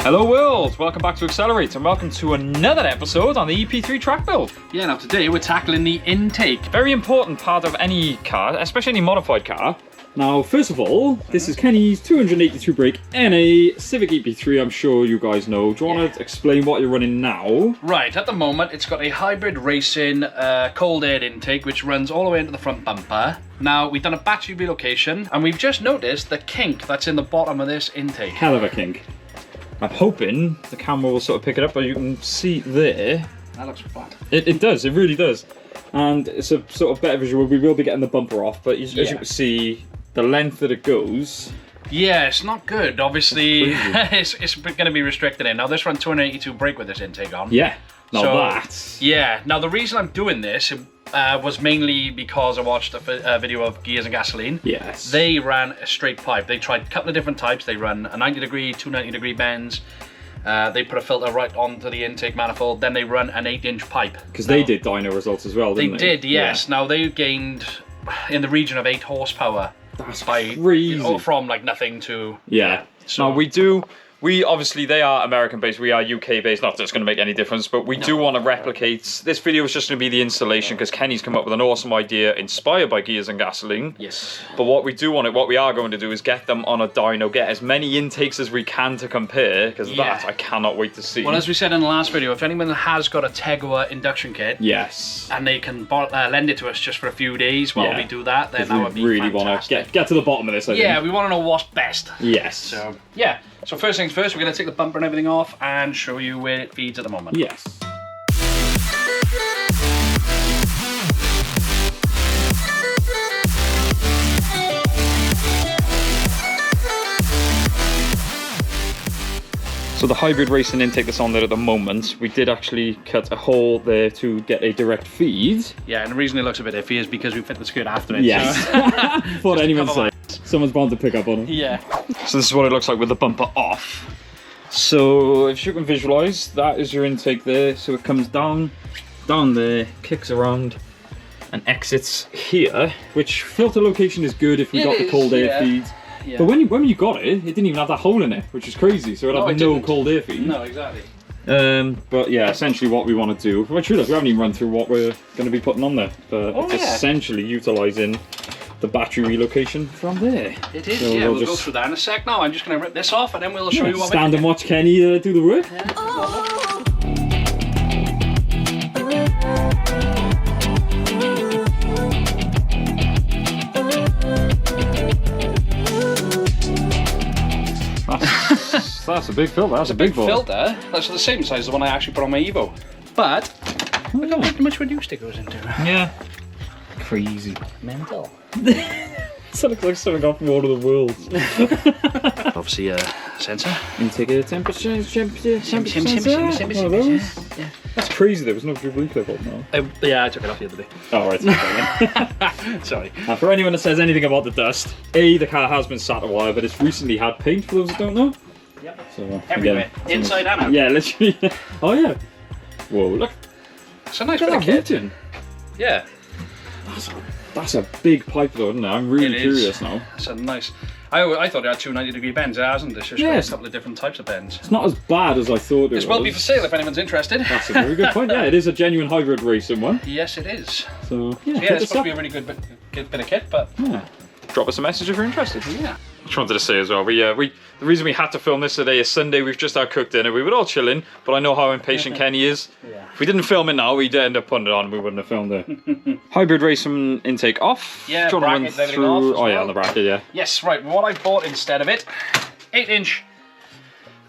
Hello world, welcome back to Accelerate and welcome to another episode on the EP3 track build. Yeah, now today we're tackling the intake. Very important part of any car, especially any modified car. Now, first of all, this is Kenny's 282 brake NA Civic EP3, I'm sure you guys know. Do you want to explain what you're running now? Right, at the moment it's got a hybrid racing cold air intake which runs all the way into the front bumper. Now, we've done a battery relocation and we've just noticed the kink that's in the bottom of this intake. Hell of a kink. I'm hoping the camera will sort of pick it up, but you can see there. That looks bad. It does, it really does. And it's a sort of better visual. We will be getting the bumper off, but as you can see, the length that it goes. Yeah, it's not good. Obviously, it's going to be restricted in. Now, this runs 282 brake with this intake on. Yeah, now so, that. Yeah, now the reason I'm doing this was mainly because I watched a video of Gears and Gasoline. Yes. They ran a straight pipe. They tried a couple of different types. They run a 90 degree, two 90 degree bends. They put a filter right onto the intake manifold. Then they run an 8-inch pipe. Because they did dyno results as well, didn't they? They did, yes. Yeah. Now they gained in the region of 8 horsepower. That's crazy. From like nothing to... Yeah. So we obviously, they are American based, we are UK based, not that it's going to make any difference, but we do want to replicate. This video is just going to be the installation because Kenny's come up with an awesome idea inspired by Gears and Gasoline. Yes. But what we are going to do is get them on a dyno, get as many intakes as we can to compare, because that I cannot wait to see. Well, as we said in the last video, if anyone has got a Tegua induction kit, yes, and they can lend it to us just for a few days while we do that, then that would be really fantastic. Want to get to the bottom of this, I think. We want to know what's best. Yes. So, yeah. So first things first, we're going to take the bumper and everything off and show you where it feeds at the moment. Yes. So the hybrid racing intake that's on there at the moment, we did actually cut a hole there to get a direct feed. Yeah, and the reason it looks a bit iffy is because we fit the skirt after it. Yes. So. What anyone say. Someone's bound to pick up on it. Yeah. So this is what it looks like with the bumper off. So if you can visualize, that is your intake there. So it comes down there, kicks around and exits here. Which filter location is good if we got the cold air feed. Yeah. But when you got it, it didn't even have that hole in it, which is crazy. So it had no cold air feed. No, exactly. But yeah, essentially what we want to do, we haven't even run through what we're going to be putting on there, but it's essentially utilising the battery relocation from there. It is, so we'll go through that in a sec now. I'm just going to rip this off and then we'll show you what stand and watch Kenny do the work. That's a big filter. That's a big filter. That's the same size as the one I actually put on my Evo. But look how much reduced it goes into. Yeah. Crazy. Mental. That looks like something off War of the Worlds. Obviously a sensor. Intake a temperature sensor. Yeah. That's crazy, there was no Jubilee clip on now. Yeah, I took it off the other day. Oh, right. Sorry. And for anyone that says anything about the dust, the car has been sat a while, but it's recently had paint, for those that don't know. Yep. So, everywhere. Inside and out. Yeah, literally. Oh, yeah. Whoa, look. It's a nice bit of kit. Yeah. That's a big pipe though, isn't it? I'm really curious now. It's a nice... I thought it had two 90-degree bends. It hasn't. It's just got a couple of different types of bends. It's not as bad as I thought it was. This will be for sale if anyone's interested. That's a very good point. Yeah, it is a genuine hybrid racing one. Yes, it is. So, yeah, it's supposed to be a really good bit of kit, but... Yeah. Drop us a message if you're interested. Yeah. I just wanted to say as well, the reason we had to film this today is Sunday. We've just had cooked dinner. We were all chilling, but I know how impatient Kenny is. Yeah. If we didn't film it now, we'd end up putting it on. We wouldn't have filmed it. Hybrid racing intake off. Yeah, bracket, everything off. Oh yeah, on the bracket, yeah. Yes, right. What I bought instead of it, 8-inch,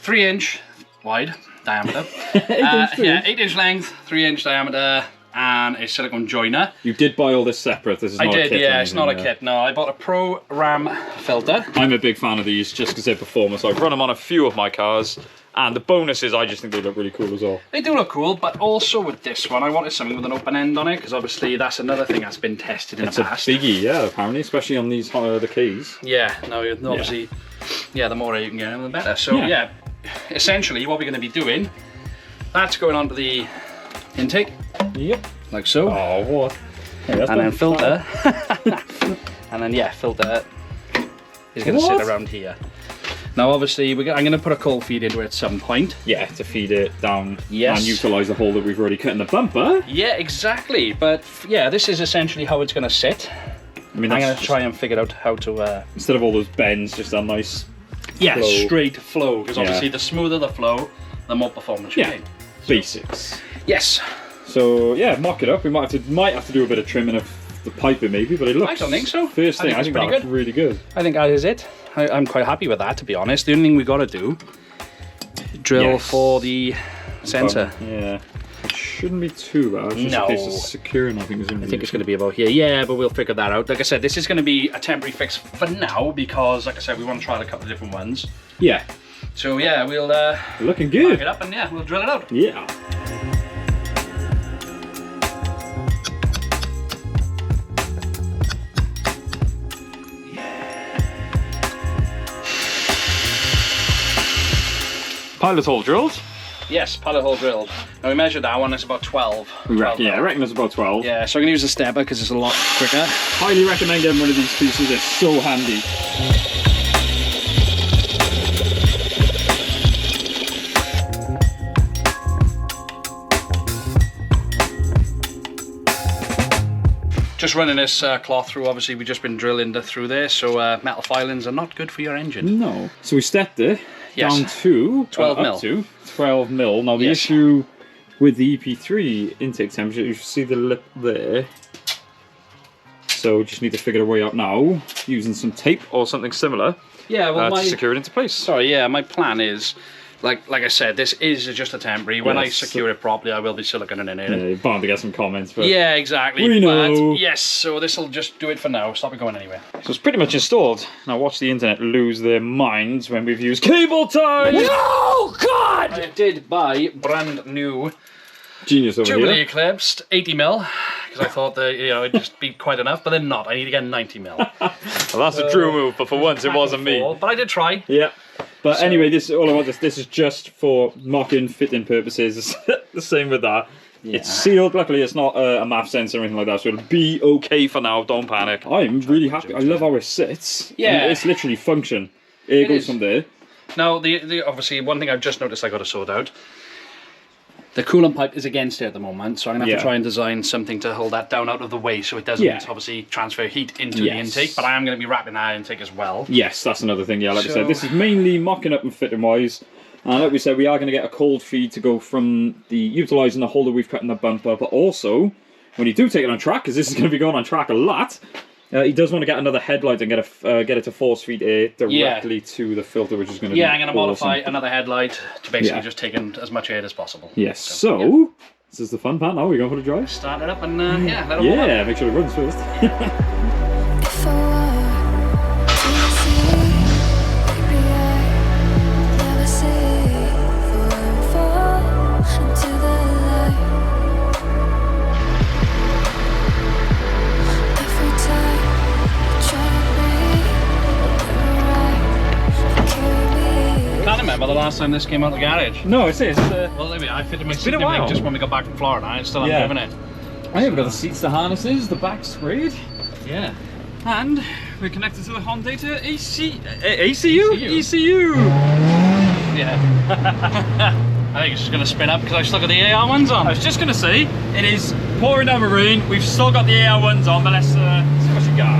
3-inch wide diameter. 8-inch length, 3-inch diameter. And a silicone joiner. You did buy all this separate. This is not a kit. It's not a kit. No, I bought a Pro Ram filter. I'm a big fan of these just because they're performance. I've run them on a few of my cars, and the bonus is I just think they look really cool as well. They do look cool, but also with this one, I wanted something with an open end on it because obviously that's another thing that's been tested in the past. It's a biggie, yeah, apparently, especially on these the keys. Yeah, no, obviously, the more air you can get them, the better. So yeah, essentially, what we're going to be doing, that's going onto the intake. Yep. Like so. Oh, what? Hey, and then filter. And then, filter is going to sit around here. Now obviously I'm going to put a cold feed into it at some point. Yeah, to feed it down Yes. and utilise the hole that we've already cut in the bumper. Yeah, exactly. But yeah, this is essentially how it's going to sit. I mean, I'm that's going to try and figure out how to... instead of all those bends, just a nice Yeah, flow. straight flow. Because obviously Yeah. the smoother the flow, the more performance you Yeah. gain. basics. Yes. So yeah, mock it up. We might have to do a bit of trimming of the piping maybe, but it looks... I don't think so. First thing, I think that pretty looks good. really good. I think that is it. I'm quite happy with that, to be honest. The only thing we got to do, drill Yes. for the sensor. Yeah. It shouldn't be too bad. It's just No. a case of securing, I think, is I think it's going to be about here. Yeah, but we'll figure that out. Like I said, this is going to be a temporary fix for now because, like I said, we want to try a couple of different ones. Yeah. So yeah, we'll Looking mark good. it up and yeah, we'll drill it out. Yeah. Pilot hole drilled. Yes, pilot hole drilled. Now we measured that one, it's about 12. I reckon it's about 12. Yeah, so I'm going to use a stepper because it's a lot quicker. Highly recommend getting one of these pieces, they're so handy. Just running this cloth through, obviously we've just been drilling through there, so metal filings are not good for your engine. No. So we stepped it Yes. down to 12 mil. up to 12 mil. Now the Yes. issue with the EP3 intake temperature, you should see the lip there. So just need to figure a way out now using some tape or something similar Yeah, well to secure it into place. Sorry, yeah, my plan is, like I said, this is just a temporary. When I Yes. secure it properly, I will be siliconing in it. Yeah, you're bound to get some comments, but Yeah, exactly. We know. But yes, so this will just do it for now. Stop it going anywhere. so it's pretty much installed. Now watch the internet lose their minds when we've used cable tie. Oh God! I did buy brand new Genius over Jubilee here. Eclipsed 80 mil because I thought that it'd just be quite enough, but then not. I need to get 90 mil. Well, that's a Drew move, but for once it wasn't me. But I did try. Yeah. But anyway, this all I want. This is just for mocking, fitting purposes. The same with that. It's sealed. Luckily, it's not a MAF sensor or anything like that, so it'll be okay for now. Don't panic. I'm really happy. I love how it sits. Yeah. I mean, it's literally function. It goes is. from there. Now, the obviously one thing I've just noticed I got to sort out. The coolant pipe is against it at the moment, so I'm going to have to try and design something to hold that down out of the way so it doesn't obviously transfer heat into the intake, but I am going to be wrapping that intake as well. Yes, that's another thing. Yeah, like I So- said, this is mainly mocking up and fitting wise. And like we said, we are going to get a cold feed to go from the utilising the hole that we've cut in the bumper, but also when you do take it on track, because this is going to be going on track a lot, he does want to get another headlight and get it to force feed air directly to the filter, which is going to be I'm going to modify awesome. another headlight to basically just take in as much air as possible. Yes, so this is the fun part now. We're going for the drive. Start it up and let it warm up. Yeah, make sure it runs first. If I were to see, maybe I'd never see. Fall into the light. Every time I try to breathe, you're right. You carry me. Can't remember the last time this came out of the garage. No, it's Well, maybe I fitted my been a Civic while. just when we got back from Florida. I still haven't driven it. I haven't got the seats, the harnesses, the back sprayed. Yeah. And we're connected to the Honda ECU? Yeah. I think it's just going to spin up because I've still got the AR ones on. I was just gonna say, it is pouring down the rain. We've still got the AR ones on, but let's see what you got.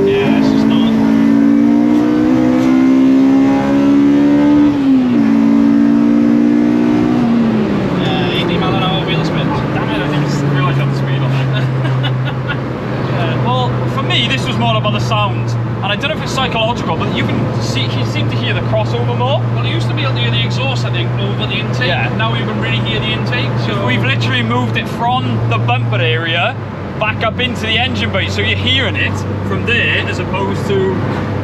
Yeah, it's just not. Yeah, 80 mile an hour wheel spin. Damn it, I think it's realised I have the speed on there. Well, for me, this was more about the sound. And I don't know if it's psychological, but you seem to hear the crossover more. Well, you used to be able to hear the exhaust, I think, over the intake. Yeah. Now you can really hear the intake. So We've literally moved it from the bumper area back up into the engine bay, so you're hearing it from there as opposed to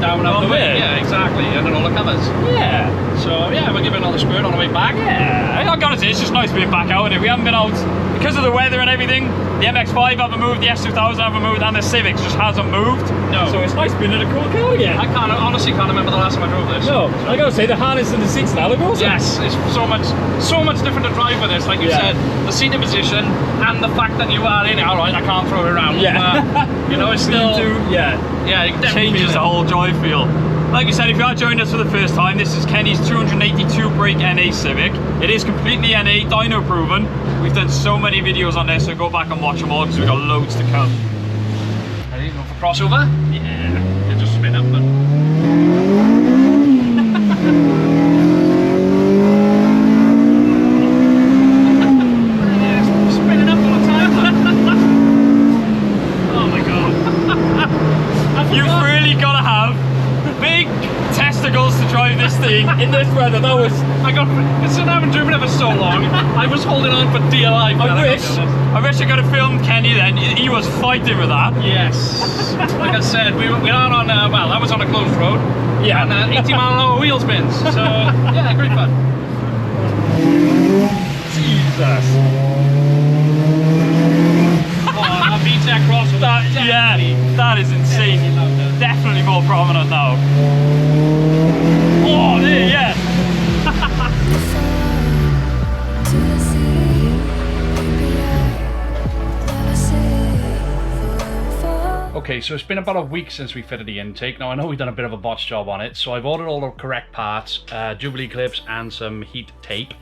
down out the way. there. Yeah, exactly. Under all the covers. Yeah. So yeah, we'll give it another spurt on the way back. Yeah, I gotta say, it's just nice being back out, and we haven't been out because of the weather and everything. The MX-5 haven't moved, the S2000 haven't moved, and the Civic just hasn't moved. No. So it's nice being in a cool car again. I honestly can't remember the last time I drove this. No, I gotta say, the harness and the seats now look awesome. Yes, it's so much different to drive with this. Like you said, the seating position and the fact that you are in it. All right, I can't throw it around. Yeah. You know, it's still. Yeah, You can definitely changes feel the it. whole drive feel. Like you said, if you are joining us for the first time, this is Kenny's 282 brake NA Civic. It is completely NA, dyno proven. We've done so many videos on this, so go back and watch them all because we've got loads to come. Ready to go for crossover? Yeah. You just spin up, but. Spinning up all the time. Oh my god. You've really got to have big testicles to drive this thing in this weather. That was... I haven't driven it for so long. I was holding on for D.I.Y. I wish I could have filmed Kenny then. He was fighting with that. Yes. Like I said, we are on, well, that was on a closed road. Yeah. And 80-mile-an-hour wheel spins. So, yeah, great fun. Jesus. Oh, that VTEC crossover. Yeah, that is insane. Definitely more prominent now. Oh, there, yeah. To the sea, maybe I say forever. Okay, so it's been about a week since we fitted the intake. Now I know we've done a bit of a botch job on it, so I've ordered all the correct parts, Jubilee clips and some heat tape.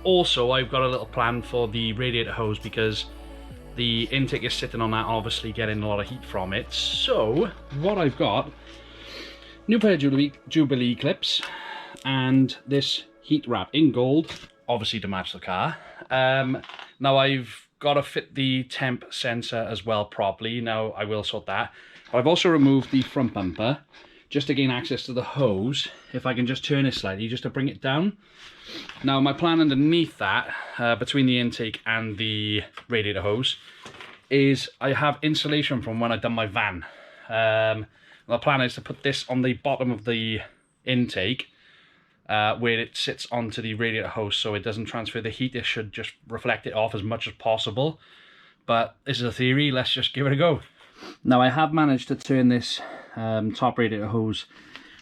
Also, I've got a little plan for the radiator hose because the intake is sitting on that, obviously getting a lot of heat from it. So what I've got, new pair of Jubilee clips and this heat wrap in gold, obviously to match the car. Now I've got to fit the temp sensor as well properly. Now I will sort that. But I've also removed the front bumper just to gain access to the hose. If I can just turn it slightly just to bring it down. Now my plan underneath that, between the intake and the radiator hose, is I have insulation from when I've done my van. The plan is to put this on the bottom of the intake, where it sits onto the radiator hose so it doesn't transfer the heat. It should just reflect it off as much as possible. But this is a theory, let's just give it a go. Now I have managed to turn this top radiator hose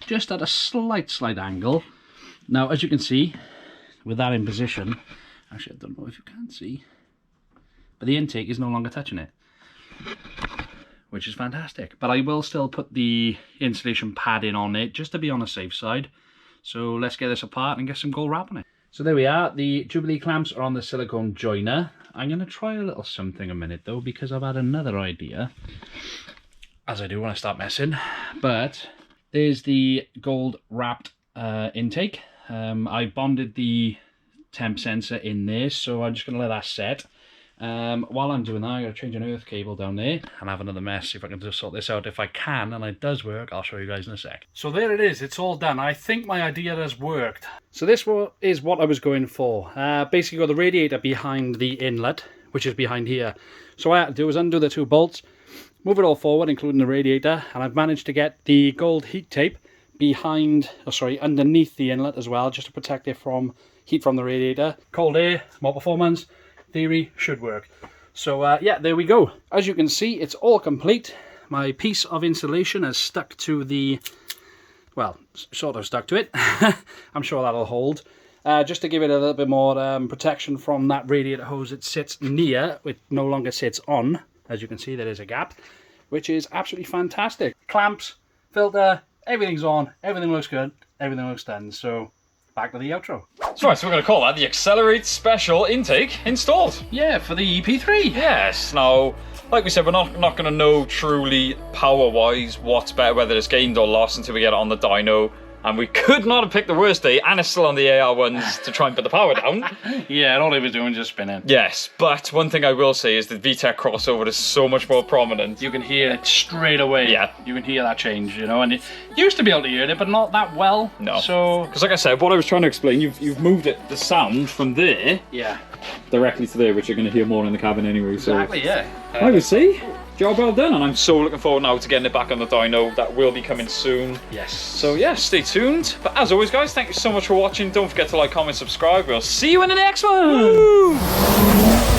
just at a slight angle. Now as you can see, with that in position, actually I don't know if you can see, but the intake is no longer touching it, which is fantastic. But I will still put the insulation pad in on it just to be on the safe side. So let's get this apart and get some gold wrap on it. So there we are, the Jubilee clamps are on the silicone joiner. I'm going to try a little something a minute though, because I've had another idea, as I do when I start messing. But there's the gold wrapped intake. I bonded the temp sensor in there, so I'm just going to let that set. While I'm doing that, I'm going to change an earth cable down there and have another mess, see if I can just sort this out. If I can, and it does work, I'll show you guys in a sec. So there it is, it's all done. I think my idea has worked. So this is what I was going for. Basically got the radiator behind the inlet, which is behind here. So what I had to do was undo the two bolts, move it all forward, including the radiator, and I've managed to get the gold heat tape behind, underneath the inlet as well, just to protect it from heat from the radiator. Cold air, more performance. Theory should work. So yeah, there we go. As you can see, it's all complete. My piece of insulation has stuck to the, well, sort of stuck to it. I'm sure that'll hold. Just to give it a little bit more protection from that radiator hose it sits near, it no longer sits on. As you can see, there is a gap, which is absolutely fantastic. Clamps, filter, everything's on, everything looks good, everything looks done. So back to the outro. So we're going to call that the Accelerate Special Intake installed. Yeah, for the EP3. Yes. Now, like we said, we're not going to know truly power-wise what's better, whether it's gained or lost, until we get it on the dyno. And we could not have picked the worst day, and it's still on the AR1s to try and put the power down. Yeah, and all he was doing was just spinning. Yes, but one thing I will say is the VTEC crossover is so much more prominent. You can hear it straight away. Yeah. You can hear that change, you know, and you used to be able to hear it, but not that well. No. So, because like I said, what I was trying to explain, you've moved it, the sound from there, yeah, directly to there, which you're going to hear more in the cabin anyway. So exactly, yeah. I would say, job well done, and I'm so looking forward now to getting it back on the dyno. That will be coming soon. Yes. So yeah, stay tuned. tuned. But as always, guys, thank you so much for watching. Don't forget to like, comment, subscribe. We'll see you in the next one. Woo!